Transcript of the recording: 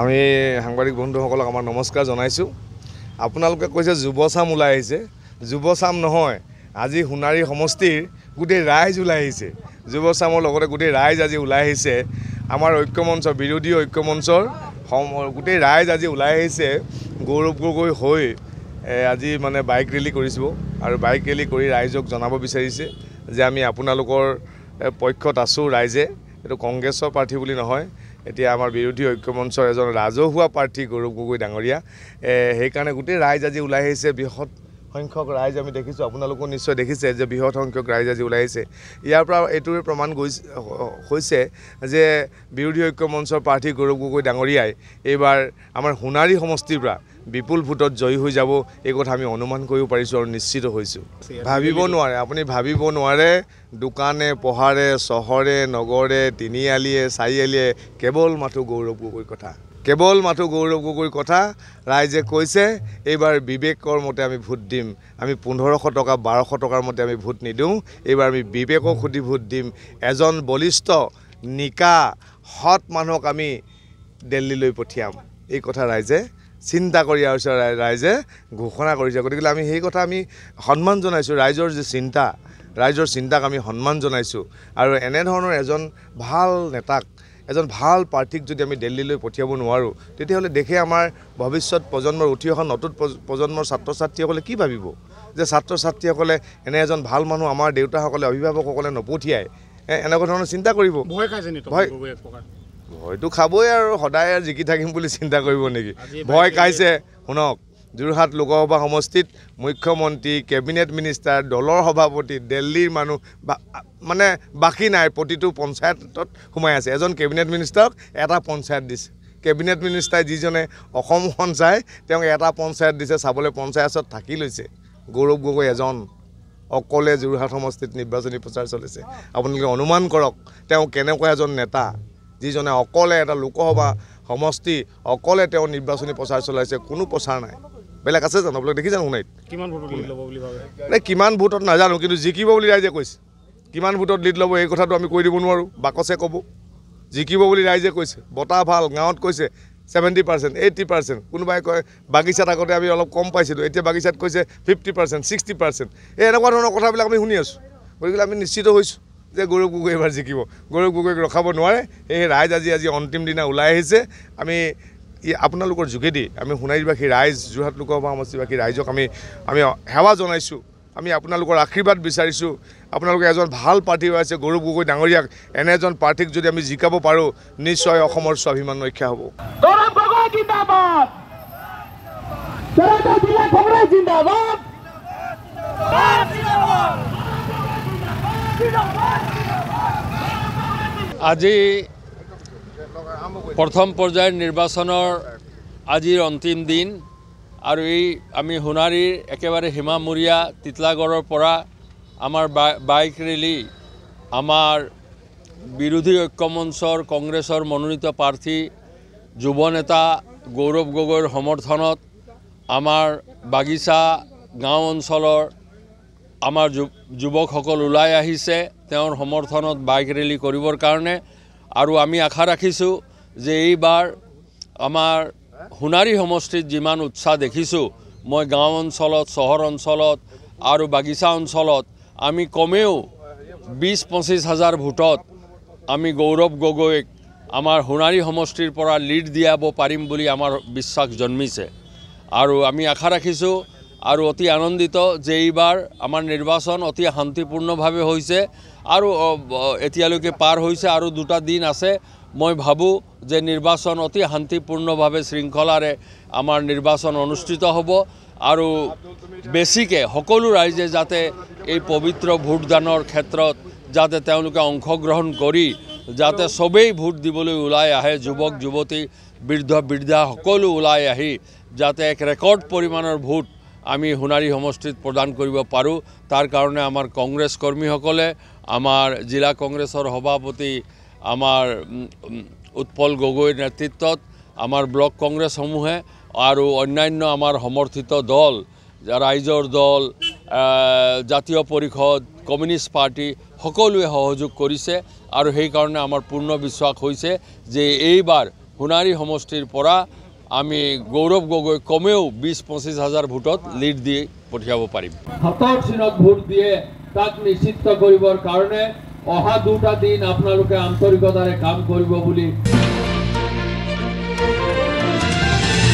আমি সাংবাদিক বন্ধুসকলক আমাৰ নমস্কাৰ জনাইছোঁ। আপোনালোকে কৈছে যুৱচাম ওলাই আহিছে, যুৱচাম নহয়, আজি সোণাৰী সমষ্টিৰ গোটেই ৰাইজ ওলাই আহিছে। যুৱচামৰ লগতে গোটেই ৰাইজ আজি ওলাই আহিছে। আমাৰ ঐক্যমঞ্চ বিৰোধী ঐক্যমঞ্চৰ গোটেই ৰাইজ আজি ওলাই আহিছে গৌৰৱ গগৈ হৈ আজি মানে বাইক ৰেলী কৰিছোঁ আৰু বাইক ৰেলী কৰি ৰাইজক জনাব বিচাৰিছে যে আমি আপোনালোকৰ পক্ষত আছোঁ। ৰাইজে এইটো কংগ্ৰেছৰ প্ৰাৰ্থী বুলি নহয়, এতিয়া আমাৰ বিৰোধী ঐক্যমঞ্চৰ এজন ৰাজহুৱা প্ৰাৰ্থী গৌৰৱ গগৈ ডাঙৰীয়া। সেইকাৰণে গোটেই ৰাইজ আজি ওলাই আহিছে। বৃহৎ সংখ্যক ৰাইজ আমি দেখিছোঁ, আপোনালোকেও নিশ্চয় দেখিছে যে বৃহৎ সংখ্যক ৰাইজ আজি ওলাই আহিছে। ইয়াৰ পৰা এইটোৱে প্ৰমাণ হৈছে যে বিৰোধী ঐক্যমঞ্চৰ প্ৰাৰ্থী গৌৰৱ গগৈ ডাঙৰীয়াই এইবাৰ আমাৰ সোণাৰী সমষ্টিৰ পৰা বিপুল ভোটত জয়ী হৈ যাব, এই কথা আমি অনুমান কৰিব পাৰিছোঁ আৰু নিশ্চিত হৈছোঁ। ভাবিব নোৱাৰে, আপুনি ভাবিব নোৱাৰে, দোকানে পোহাৰে চহৰে নগৰে তিনিআলিয়ে চাৰিআলিয়ে কেৱল মাথো গৌৰৱ গগৈৰ কথা, কেৱল মাথো গৌৰৱ গগৈৰ কথা। ৰাইজে কৈছে এইবাৰ বিবেকৰ মতে আমি ভোট দিম। আমি 1500 টকা 1200 টকাৰ মতে আমি ভোট নিদিওঁ, এইবাৰ আমি বিবেকক সুধি ভোট দিম। এজন বলিষ্ঠ নিকা সৎ মানুহক আমি দিল্লীলৈ পঠিয়াম, এই কথা ৰাইজে চিন্তা কৰি আহিছে, ৰাইজে ঘোষণা কৰিছে। গতিকে আমি সেই কথা আমি সন্মান জনাইছোঁ। ৰাইজৰ যি চিন্তা, ৰাইজৰ চিন্তাক আমি সন্মান জনাইছোঁ। আৰু এনেধৰণৰ এজন ভাল নেতাক, এজন ভাল প্ৰাৰ্থীক যদি আমি দিল্লীলৈ পঠিয়াব নোৱাৰোঁ, তেতিয়াহ'লে দেশে আমাৰ ভৱিষ্যত প্ৰজন্মৰ উঠি অহা নতুন প্ৰজন্মৰ ছাত্ৰ ছাত্ৰীসকলে কি ভাবিব যে ছাত্ৰ ছাত্ৰীসকলে এনে এজন ভাল মানুহ আমাৰ দেউতাসকলে অভিভাৱকসকলে নপঠিয়ায়, এনেকুৱা ধৰণৰ চিন্তা কৰিব। ভয়টো খাবই আৰু সদায় জিকি থাকিম বুলি চিন্তা কৰিব নেকি? ভয় খাইছে। শুনক, যোৰহাট লোকসভা সমষ্টিত মুখ্যমন্ত্ৰী, কেবিনেট মিনিষ্টাৰ, দলৰ সভাপতি, দিল্লীৰ মানুহ মানে বাকী নাই, প্ৰতিটো পঞ্চায়তত সোমাই আছে। এজন কেবিনেট মিনিষ্টাৰক এটা পঞ্চায়ত দিছে। কেবিনেট মিনিষ্টাৰে যিজনে অসমখন চাই তেওঁক এটা পঞ্চায়ত দিছে, চাবলৈ পঞ্চায়তত থাকি লৈছে। গৌৰৱ গগৈ এজন অকলে যোৰহাট সমষ্টিত নিৰ্বাচনী প্ৰচাৰ চলিছে। আপোনালোকে অনুমান কৰক তেওঁ কেনেকুৱা এজন নেতা, যিজনে অকলে এটা লোকসভা সমষ্টি অকলে তেওঁ নিৰ্বাচনী প্ৰচাৰ চলাইছে। কোনো প্ৰচাৰ নাই, বেলেগ আছে জানো? আপোনালোকে দেখিছে সোণাৰীত কিমান ভোটত নাজানো, কিন্তু জিকিব বুলি ৰাইজে কৈছে। কিমান ভোটত লিড ল'ব এই কথাটো আমি কৈ দিব নোৱাৰোঁ, বাকচে ক'ব। জিকিব বুলি ৰাইজে কৈছে। বতাহ ভাল, গাঁৱত কৈছে 70%, 80%। কোনোবাই কয় বাগিচাত আগতে আমি অলপ কম পাইছিলোঁ, এতিয়া বাগিচাত কৈছে 50%, 60%। এই এনেকুৱা ধৰণৰ কথাবিলাক আমি শুনি আছোঁ। গতিকে আমি নিশ্চিত হৈছোঁ যে গৌৰৱ গগৈ এবাৰ জিকিব। গৌৰৱ গগৈক ৰখাব নোৱাৰে। সেয়ে ৰাইজ আজি অন্তিম দিনা ওলাই আহিছে। আমি আপোনালোকৰ যোগেদি আমি সোণাৰীবাসী ৰাইজ, যোৰহাট লোকসভা সমষ্টিবাসী ৰাইজক আমি সেৱা জনাইছোঁ। আমি আপোনালোকৰ আশীৰ্বাদ বিচাৰিছোঁ। আপোনালোকে এজন ভাল প্ৰাৰ্থী হৈ আছে গৌৰৱ গগৈ ডাঙৰীয়াক। এনে এজন প্ৰাৰ্থীক যদি আমি জিকাব পাৰোঁ, নিশ্চয় অসমৰ স্বাভিমান ৰক্ষা হ'ব। আজি প্ৰথম পৰ্যায়ৰ নিৰ্বাচনৰ আজিৰ অন্তিম দিন আৰু এই আমি সোণাৰীৰ একেবাৰে সীমামূৰীয়া তিতলাগড়ৰ পৰা আমাৰ বাইক ৰেলী আমাৰ বিৰোধী ঐক্যমঞ্চৰ কংগ্ৰেছৰ মনোনীত প্ৰাৰ্থী যুৱ নেতা গৌৰৱ গগৈৰ সমৰ্থনত আমাৰ বাগিচা গাঁও অঞ্চলৰ আমাৰ যুৱকসকল ওলাই আহিছে তেওঁৰ সমৰ্থনত বাইক ৰেলী কৰিবৰ কাৰণে। আৰু আমি আশা ৰাখিছোঁ যে এইবাৰ আমাৰ সোণাৰী সমষ্টিত যিমান উৎসাহ দেখিছোঁ, মই গাঁও অঞ্চলত, চহৰ অঞ্চলত আৰু বাগিচা অঞ্চলত আমি কমেও 20-25 হাজাৰ ভোটত আমি গৌৰৱ গগৈক আমাৰ সোণাৰী সমষ্টিৰ পৰা লিড দিয়াব পাৰিম বুলি আমাৰ বিশ্বাস জন্মিছে। আৰু আমি আশা ৰাখিছোঁ আৰু অতি আনন্দিত যে এইবাৰ আমাৰ নিৰ্বাচন অতি শান্তিপূৰ্ণভাৱে হৈছে আৰু এতিয়ালৈকে পাৰ হৈছে আৰু 2টা দিন আছে। মই ভাবোঁ যে নিৰ্বাচন অতি শান্তিপূৰ্ণভাৱে শৃংখলাৰে আমাৰ নিৰ্বাচন অনুষ্ঠিত হ'ব আৰু বেছিকৈ সকলো ৰাইজে যাতে এই পবিত্ৰ ভোটদানৰ ক্ষেত্ৰত যাতে তেওঁলোকে অংশগ্ৰহণ কৰি যাতে সবেই ভোট দিবলৈ ওলাই আহে, যুৱক যুৱতী বৃদ্ধ বৃদ্ধা সকলো ওলাই আহি যাতে এক ৰেকৰ্ড পৰিমাণৰ ভোট আমি সোণাৰী সমষ্টিত প্ৰদান কৰিব পাৰোঁ। তাৰ কাৰণে আমাৰ কংগ্ৰেছ কৰ্মীসকলে, আমাৰ জিলা কংগ্ৰেছৰ সভাপতি আমাৰ উৎপল গগৈৰ নেতৃত্বত আমাৰ ব্লক কংগ্ৰেছসমূহে আৰু অন্যান্য আমাৰ সমৰ্থিত দল, ৰাইজৰ দল, জাতীয় পৰিষদ, কমিউনিষ্ট পাৰ্টি সকলোৱে সহযোগ কৰিছে আৰু সেই কাৰণে আমাৰ পূৰ্ণ বিশ্বাস হৈছে যে এইবাৰ সোণাৰী সমষ্টিৰ পৰা আমি গৌৰৱ গগৈ কমেও 20-25 হাজাৰ ভোটত লিড দি পঠিয়াব পাৰিম। হাতৰ চিনত ভোট দিয়ে তাক নিশ্চিত কৰিবৰ কাৰণে অহা 2টা দিন আপোনালোকে আন্তৰিকতাৰে কাম কৰিব বুলি